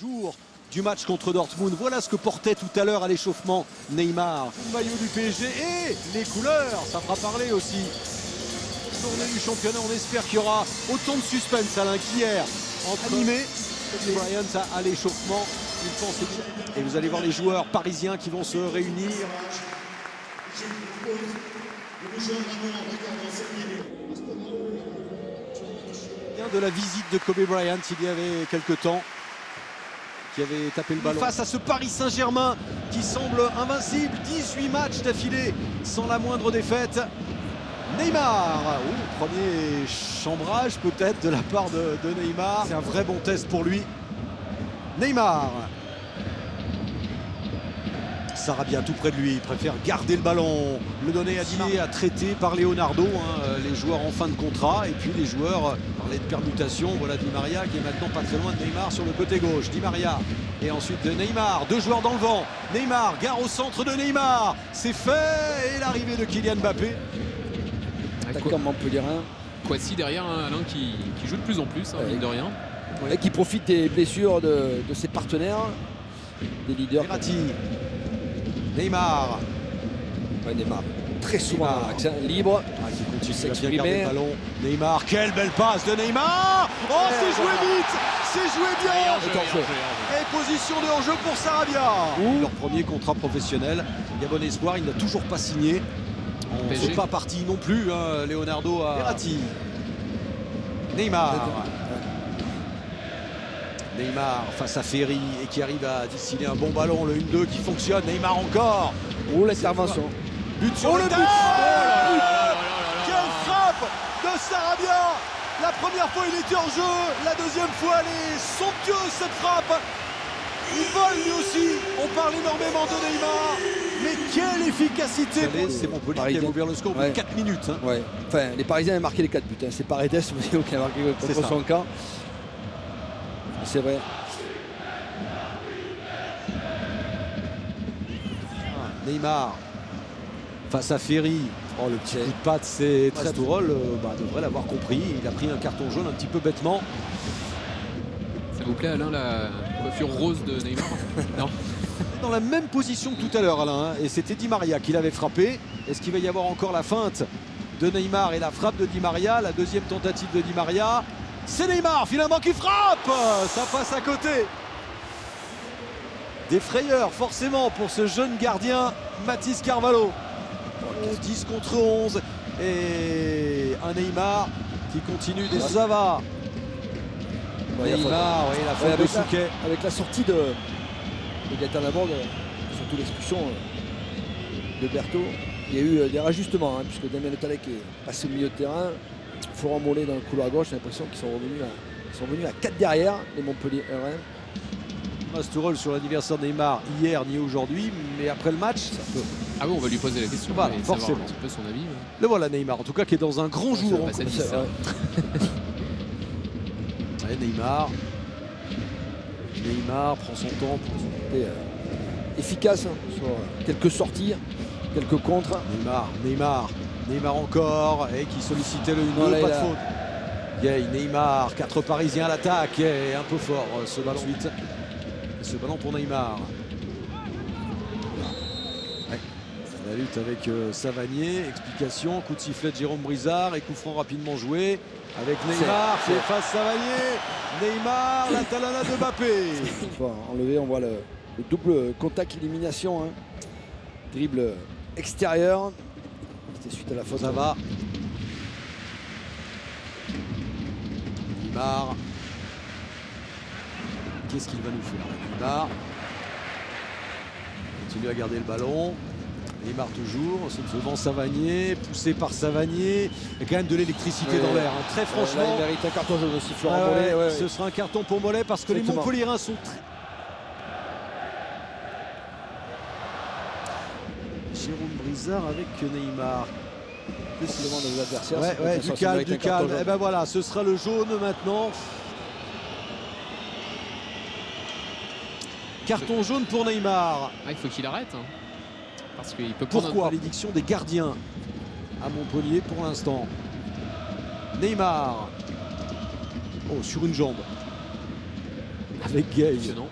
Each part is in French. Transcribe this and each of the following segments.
jour du match contre Dortmund. Voilà ce que portait tout à l'heure à l'échauffement Neymar. Le maillot du PSG et les couleurs, ça fera parler aussi. Journée du championnat, on espère qu'il y aura autant de suspense, Alain, qu'hier. Animé, Bryant à l'échauffement. Et vous allez voir les joueurs parisiens qui vont se réunir. De la visite de Kobe Bryant il y avait quelques temps, qui avait tapé le ballon face à ce Paris Saint-Germain qui semble invincible. 18 matchs d'affilée sans la moindre défaite. Neymar, premier chambrage peut-être de la part de Neymar. C'est un vrai bon test pour lui. Neymar, Sarabia tout près de lui, il préfère garder le ballon, le donner à Di Maria, traité par Leonardo, les joueurs en fin de contrat, et puis les joueurs parlaient de permutation. Voilà Di Maria qui est maintenant pas très loin de Neymar sur le côté gauche. Di Maria et ensuite de Neymar, deux joueurs dans le vent. Neymar, gare au centre de Neymar, c'est fait, et l'arrivée de Kylian Mbappé. Attaquant montpellierin. Kouassi derrière, Alain qui joue de plus en plus, mine de rien. Et qui profite des blessures de ses partenaires, des leaders. Verratti. Neymar. Ouais, Neymar. Très souvent, accent libre. Qui continue à bien s'exprimer. garder le ballon. Neymar, quelle belle passe de Neymar. Oh, c'est joué vite, c'est joué bien. Et position de hors-jeu pour Sarabia. Leur premier contrat professionnel. Il y a bon espoir, il n'a toujours pas signé. On ne fait pas partie non plus, Leonardo à Verratti. Neymar. Neymar face à Ferry et qui arrive à distiller un bon ballon, le 1-2 qui fonctionne. Neymar encore. Oh, l'intervention. But sur le but. Quelle frappe de Sarabia. La première fois il était en jeu, la deuxième fois elle est somptueuse cette frappe. Il vole lui aussi. On parle énormément de Neymar, mais quelle efficacité. C'est Montpellier qui a ouvert le score au bout de 4 minutes. Ouais. Enfin, les Parisiens avaient marqué les 4 buts. C'est Paredes qui a marqué contre son camp. C'est vrai. Neymar face à Ferry. Oh, le petit coup de patte, c'est très Tourelle devrait l'avoir compris. Il a pris un carton jaune un petit peu bêtement. Ça vous plaît, Alain, la coiffure rose de Neymar? Non. Dans la même position que tout à l'heure, Alain, et c'était Di Maria qui l'avait frappé. Est-ce qu'il va y avoir encore la feinte de Neymar et la frappe de Di Maria? La deuxième tentative de Di Maria. C'est Neymar finalement qui frappe. Ça passe à côté. Des frayeurs forcément pour ce jeune gardien Mathys Carvalho. 10 contre 11 et un Neymar qui continue des Zava. Neymar, oui, la faute de Souquet. Avec la sortie de Gaëtan Laborde, surtout l'expulsion de Berthaud, il y a eu des rajustements, puisque Damien Le Tallec est passé au milieu de terrain. Florent Mollet dans le couloir gauche, j'ai l'impression qu'ils sont revenus à 4 derrière, les Montpellier RM. Tourelle sur l'anniversaire de Neymar hier ni aujourd'hui, mais après le match, ça peut. Ah bon, on va lui poser la question, voilà, forcément. Un petit peu son avis. Le voilà Neymar, en tout cas qui est dans un grand jour. Neymar prend son temps pour être efficace sur quelques sorties, quelques contres. Neymar encore, et qui sollicitait le 1-2, pas de faute. Neymar, 4 Parisiens à l'attaque, un peu fort ce ballon. Ensuite, ce ballon pour Neymar. La lutte avec Savanier, explication, coup de sifflet de Jérôme Brizard et coup franc rapidement joué avec Neymar qui efface Savanier. Neymar, la talana de Mbappé. Enlevé, on voit le double contact élimination. Dribble extérieur. C'était suite à la faute. Ça va. Neymar. Qu'est-ce qu'il va nous faire? Neymar continue à garder le ballon. Neymar toujours, devant Savanier, poussé par Savanier. Il y a quand même de l'électricité dans l'air. Très franchement. Là, il mérite un carton jaune aussi, Florent Mollet. Ce sera un carton pour Mollet parce que les Montpelliérains sont très. Jérôme Brizard avec Neymar. Plus il demande aux adversaires. Du calme. Et ben voilà, ce sera le jaune maintenant. Carton jaune pour Neymar. Il faut qu'il arrête. Parce qu'il peut Pourquoi l'édiction des gardiens à Montpellier pour l'instant? Neymar. Oh, sur une jambe. avec Gay. Impressionnant.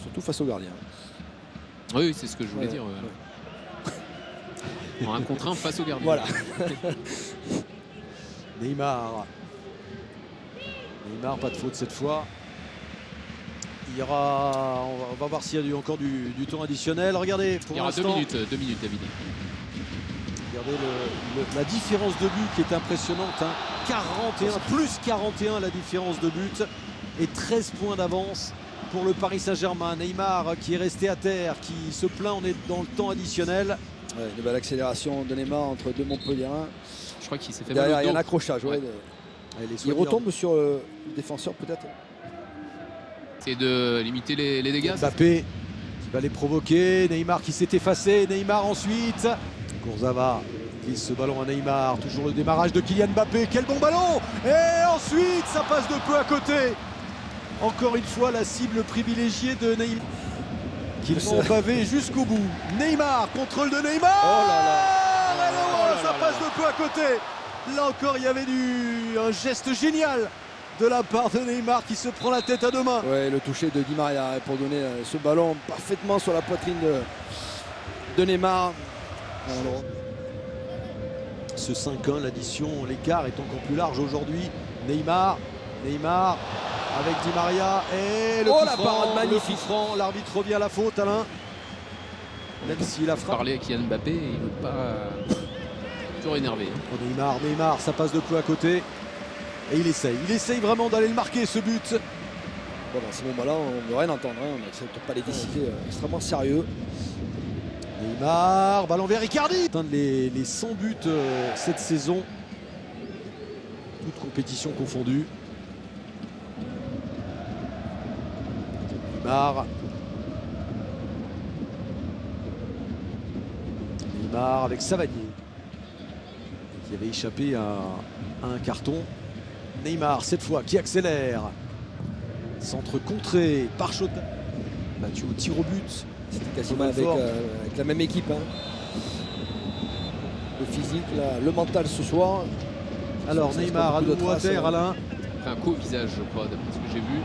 Surtout face au gardien. Oui, c'est ce que je voulais dire. En 1 contre 1 face au gardien. Voilà. Neymar, pas de faute cette fois. Il y aura, on va voir s'il y a encore du temps additionnel. Regardez, pour il y aura l'instant, 2 minutes, David. regardez la différence de but qui est impressionnante. Hein. 41, plus 41 la différence de but et 13 points d'avance pour le Paris Saint-Germain. Neymar qui est resté à terre, qui se plaint, on est dans le temps additionnel. Ouais, nouvelle accélération de Neymar entre deux Montpelliérains. Je crois qu'il s'est fait Derrière, mal il y au a un dos. accrochage. Ouais. Il retombe sur le défenseur peut-être. C'est de limiter les dégâts. Mbappé qui va les provoquer. Neymar qui s'est effacé. Neymar ensuite. Kurzawa glisse ce ballon à Neymar. Toujours le démarrage de Kylian Mbappé. Quel bon ballon! Et ensuite, ça passe de peu à côté. Encore une fois, la cible privilégiée de Neymar. Qu'ils sont pavés jusqu'au bout. Neymar, contrôle de Neymar. Oh là là. Ça passe de peu à côté. Là encore, il y avait un geste génial de la part de Neymar qui se prend la tête à deux mains. Ouais, le toucher de Di Maria pour donner ce ballon parfaitement sur la poitrine de Neymar. Alors, ce 5-1, l'addition, l'écart est encore plus large aujourd'hui. Neymar avec Di Maria et le coup la franc, parade magnifique. le coup franc. L'arbitre revient à la faute, Alain. Même s'il a frappé. Parler à Kylian Mbappé, il ne veut pas. Toujours énervé. Oh, Neymar, ça passe de peu à côté. Et il essaye vraiment d'aller le marquer ce but. Bon, dans ces moments-là, on ne veut rien entendre. Hein. On n'accepte pas les décider extrêmement sérieux. Neymar, ballon vers Icardi. Atteindre les 100 buts cette saison. Toute compétition confondue. Neymar avec Savanier qui avait échappé à un carton. Neymar cette fois qui accélère. Centre contré par Chota. Battu au tir au but. C'était quasiment avec la même équipe. Hein. Le physique, le mental ce soir. Alors Neymar à nouveau à terre, Alain. Un coup au visage, je crois, d'après ce que j'ai vu.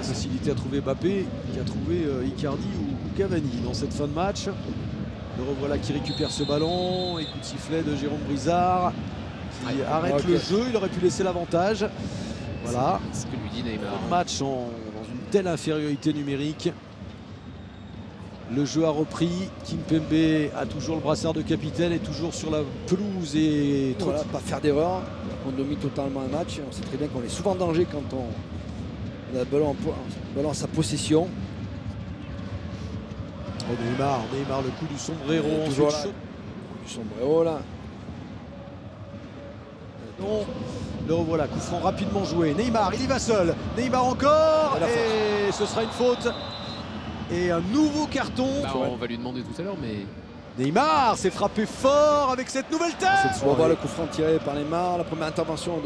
Facilité à trouver Mbappé, qui a trouvé Icardi ou Cavani dans cette fin de match. Le revoilà qui récupère ce ballon et coup de sifflet de Jérôme Brizard qui arrête le jeu. Il aurait pu laisser l'avantage. Voilà. C'est ce que lui dit Neymar. Match dans une telle infériorité numérique. Le jeu a repris. Kimpembe a toujours le brassard de capitaine et toujours sur la pelouse et voilà, pas faire d'erreur. On domine totalement un match. On sait très bien qu'on est souvent en danger quand on a le ballon à sa possession. Oh, Neymar, le coup du sombrero. Toujours là. Du sombrero là. Non, le revoilà, coup franc rapidement joué. Neymar, il y va seul. Neymar encore. Et ce sera une faute. Et un nouveau carton. On va lui demander tout à l'heure, mais. Neymar s'est frappé fort avec cette nouvelle tête. On va voir le coup franc tiré par Neymar. La première intervention